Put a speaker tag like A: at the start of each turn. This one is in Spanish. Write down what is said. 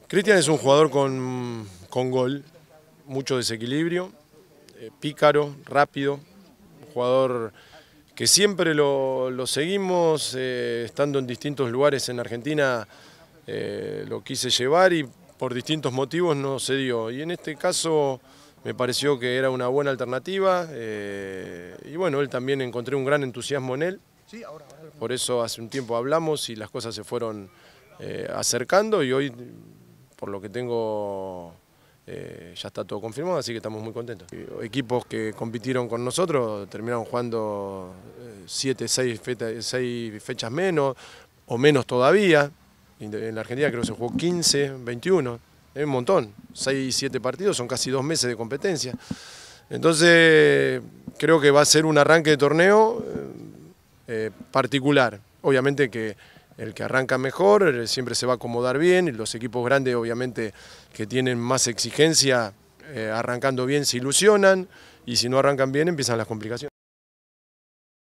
A: Cristian es un jugador con gol, mucho desequilibrio, pícaro, rápido, un jugador que siempre lo seguimos, estando en distintos lugares en Argentina, lo quise llevar y por distintos motivos no se dio. Y en este caso me pareció que era una buena alternativa y bueno, él también encontré un gran entusiasmo en él. Por eso hace un tiempo hablamos y las cosas se fueron acercando y hoy, por lo que tengo, ya está todo confirmado, así que estamos muy contentos. Equipos que compitieron con nosotros terminaron jugando 7, 6 fechas menos o menos todavía. En la Argentina creo que se jugó 15, 21, es un montón. 6, 7 partidos, son casi 2 meses de competencia. Entonces creo que va a ser un arranque de torneo particular. Obviamente que el que arranca mejor siempre se va a acomodar bien, y los equipos grandes obviamente que tienen más exigencia, arrancando bien se ilusionan, y si no arrancan bien empiezan las complicaciones.